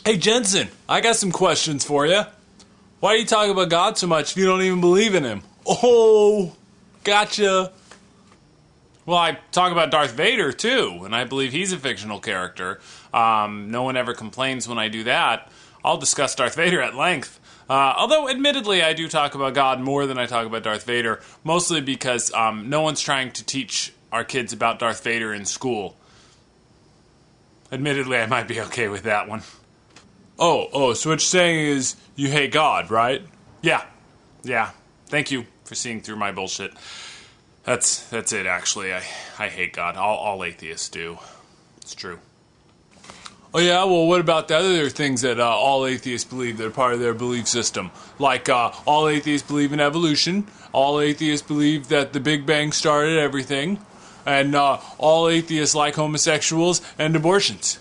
Hey Jensen, I got some questions for you. Why do you talk about God so much if you don't even believe in him? Oh, gotcha. Well, I talk about Darth Vader too, and I believe he's a fictional character. No one ever complains when I do that. I'll discuss Darth Vader at length. Although, admittedly, I do talk about God more than I talk about Darth Vader, mostly because no one's trying to teach our kids about Darth Vader in school. Admittedly, I might be okay with that one. So what you're saying is you hate God, right? Yeah. Thank you for seeing through my bullshit. That's it, actually. I hate God. All atheists do. It's true. Oh yeah, well what about the other things that all atheists believe that are part of their belief system? Like all atheists believe in evolution, all atheists believe that the Big Bang started everything, and all atheists like homosexuals and abortions.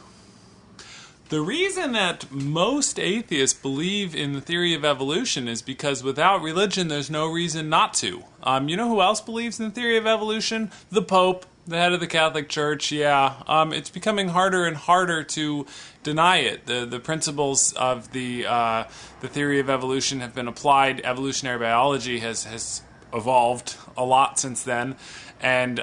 The reason that most atheists believe in the theory of evolution is because without religion, there's no reason not to. You know who else believes in the theory of evolution? The Pope, the head of the Catholic Church, yeah. It's becoming harder and harder to deny it. The principles of the theory of evolution have been applied. Evolutionary biology has evolved a lot since then, and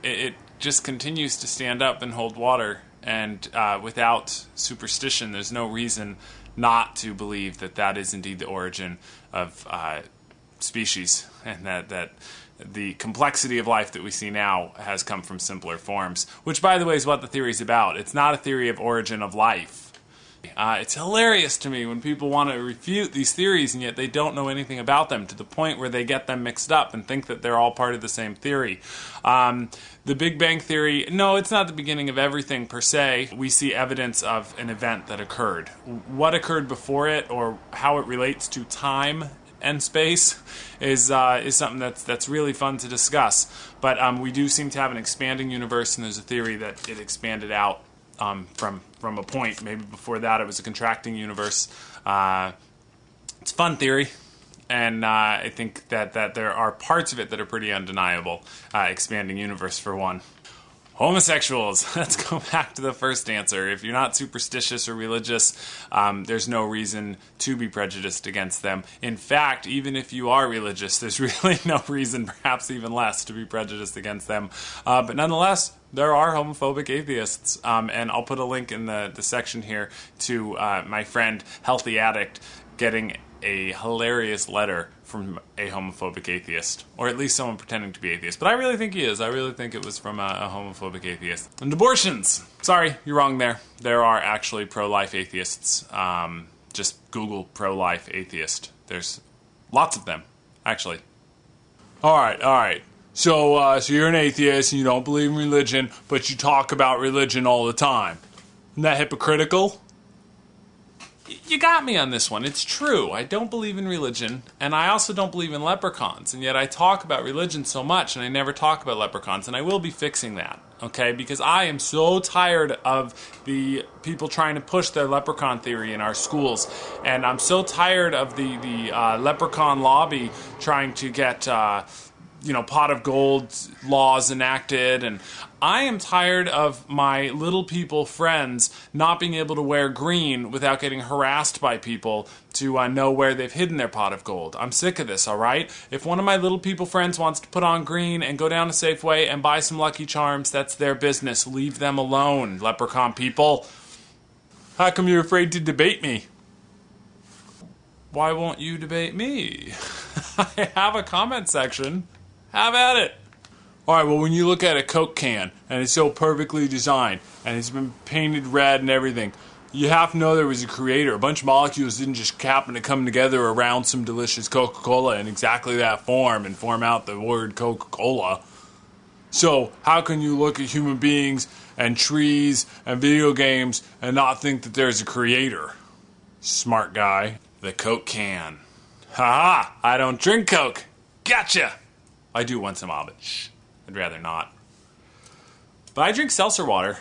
it just continues to stand up and hold water. And without superstition, there's no reason not to believe that that is indeed the origin of species, and that the complexity of life that we see now has come from simpler forms, which, by the way, is what the theory is about. It's not a theory of origin of life. It's hilarious to me when people want to refute these theories and yet they don't know anything about them, to the point where they get them mixed up and think that they're all part of the same theory. The Big Bang Theory, no, it's not the beginning of everything per se. We see evidence of an event that occurred. What occurred before it, or how it relates to time and space, is something that's really fun to discuss. But we do seem to have an expanding universe, and there's a theory that it expanded out from a point. Maybe before that it was a contracting universe. It's a fun theory, and I think that there are parts of it that are pretty undeniable. Expanding universe, for one. Homosexuals. Let's go back to the first answer. If you're not superstitious or religious, there's no reason to be prejudiced against them. In fact, even if you are religious, there's really no reason, perhaps even less, to be prejudiced against them. But nonetheless, there are homophobic atheists. And I'll put a link in the section here to my friend Healthy Addict getting a hilarious letter from a homophobic atheist, or at least someone pretending to be atheist. But I really think he is. I really think it was from a homophobic atheist. And abortions. Sorry, you're wrong there. There are actually pro-life atheists. Just Google pro-life atheist. There's lots of them, actually. All right. So you're an atheist and you don't believe in religion, but you talk about religion all the time. Isn't that hypocritical? You got me on this one. It's true. I don't believe in religion, and I also don't believe in leprechauns, and yet I talk about religion so much, and I never talk about leprechauns, and I will be fixing that, okay? Because I am so tired of the people trying to push their leprechaun theory in our schools, and I'm so tired of the leprechaun lobby trying to get pot of gold laws enacted, and I am tired of my little people friends not being able to wear green without getting harassed by people to know where they've hidden their pot of gold. I'm sick of this, alright? If one of my little people friends wants to put on green and go down to Safeway and buy some Lucky Charms, that's their business. Leave them alone, leprechaun people. How come you're afraid to debate me? Why won't you debate me? I have a comment section. Have at it. Alright, well, when you look at a Coke can, and it's so perfectly designed, and it's been painted red and everything, you have to know there was a creator. A bunch of molecules didn't just happen to come together around some delicious Coca-Cola in exactly that form and form out the word Coca-Cola. So, how can you look at human beings and trees and video games and not think that there's a creator? Smart guy. The Coke can. Ha-ha! I don't drink Coke. Gotcha! I do once in a while, but shh, I'd rather not. But I drink seltzer water,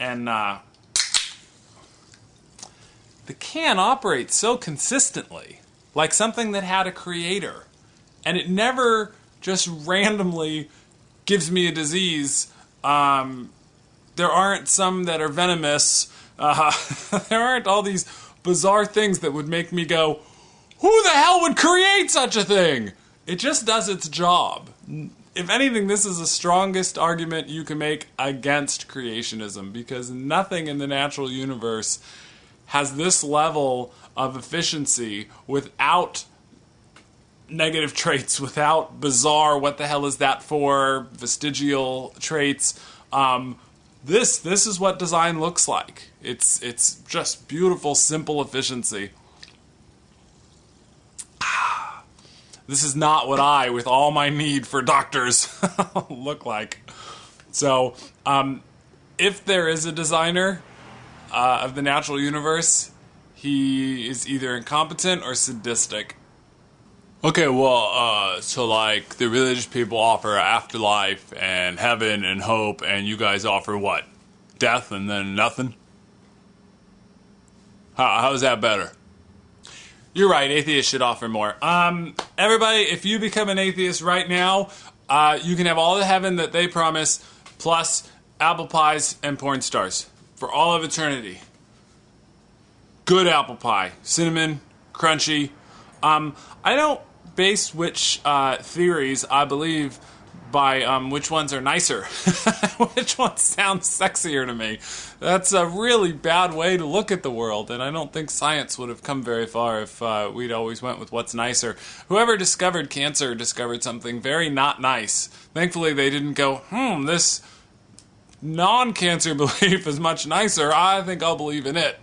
and the can operates so consistently, like something that had a creator. And it never just randomly gives me a disease. There aren't some that are venomous There aren't all these bizarre things that would make me go, who the hell would create such a thing? It just does its job. If anything, this is the strongest argument you can make against creationism, because nothing in the natural universe has this level of efficiency without negative traits, without bizarre, what the hell is that for, vestigial traits. This is what design looks like. It's just beautiful, simple efficiency. This is not what I, with all my need for doctors, look like. So, if there is a designer of the natural universe, he is either incompetent or sadistic. Okay, well, so like the religious people offer afterlife and heaven and hope, and you guys offer what? Death and then nothing? How is that better? You're right, atheists should offer more. Everybody, if you become an atheist right now, you can have all the heaven that they promise, plus apple pies and porn stars for all of eternity. Good apple pie. Cinnamon, crunchy. I don't base which theories I believe by which ones are nicer. Which one sounds sexier to me. That's a really bad way to look at the world, and I don't think science would have come very far if we'd always went with what's nicer. Whoever discovered cancer discovered something very not nice. Thankfully, they didn't go, this non-cancer belief is much nicer. I think I'll believe in it.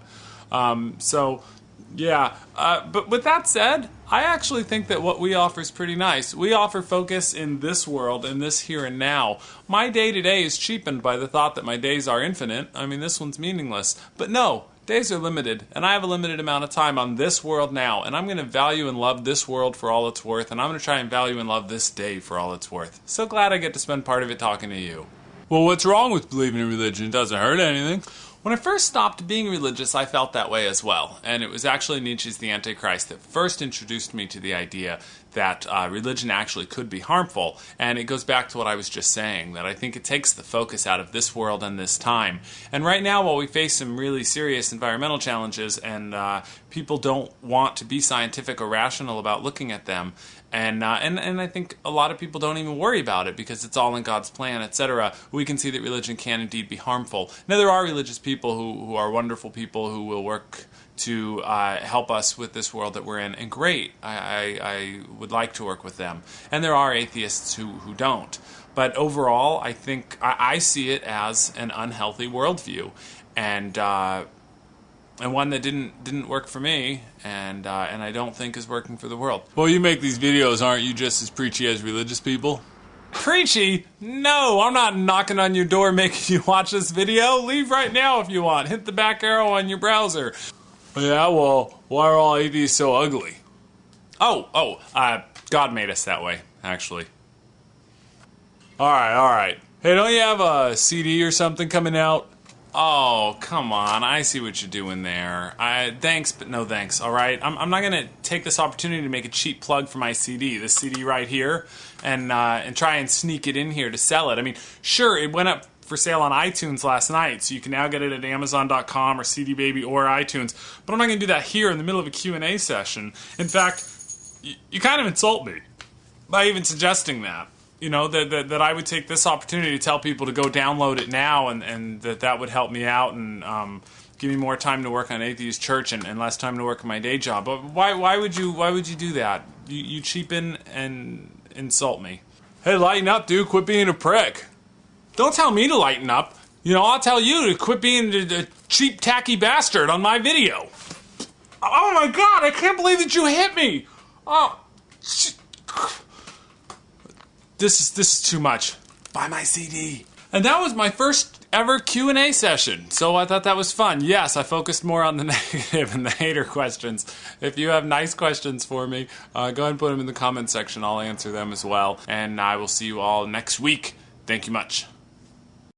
Yeah. But with that said, I actually think that what we offer is pretty nice. We offer focus in this world, in this here and now. My day-to-day is cheapened by the thought that my days are infinite. I mean, this one's meaningless. But no, days are limited, and I have a limited amount of time on this world now, and I'm going to value and love this world for all it's worth, and I'm going to try and value and love this day for all it's worth. So glad I get to spend part of it talking to you. Well, what's wrong with believing in religion? It doesn't hurt anything. When I first stopped being religious, I felt that way as well, and it was actually Nietzsche's The Antichrist that first introduced me to the idea that religion actually could be harmful, and it goes back to what I was just saying, that I think it takes the focus out of this world and this time. And right now, while we face some really serious environmental challenges, and people don't want to be scientific or rational about looking at them, and I think a lot of people don't even worry about it because it's all in God's plan, etc. We can see that religion can indeed be harmful. Now, there are religious people who are wonderful people who will work to help us with this world that we're in, and great. I would like to work with them. And there are atheists who don't. But overall, I think I see it as an unhealthy worldview, and one that didn't work for me, and I don't think is working for the world. Well, you make these videos, aren't you just as preachy as religious people? Preachy? No, I'm not knocking on your door making you watch this video. Leave right now if you want. Hit the back arrow on your browser. Yeah, well, why are all atheists so ugly? God made us that way, actually. Alright. Hey, don't you have a CD or something coming out? Oh, come on. I see what you're doing there. Thanks, but no thanks, alright? I'm not going to take this opportunity to make a cheap plug for my CD, this CD right here, and try and sneak it in here to sell it. I mean, sure, it went up for sale on iTunes last night, so you can now get it at Amazon.com or CD Baby or iTunes, but I'm not going to do that here in the middle of a Q&A session. In fact, you kind of insult me by even suggesting that. You know, that I would take this opportunity to tell people to go download it now, and that would help me out and give me more time to work on Atheist Church and less time to work on my day job. But why would you do that? You cheapen and insult me. Hey, lighten up, dude. Quit being a prick. Don't tell me to lighten up. You know, I'll tell you to quit being a cheap, tacky bastard on my video. Oh my God, I can't believe that you hit me. Oh, this is too much. Buy my CD. And that was my first ever Q&A session, so I thought that was fun. Yes, I focused more on the negative and the hater questions. If you have nice questions for me, go ahead and put them in the comment section. I'll answer them as well. And I will see you all next week. Thank you much.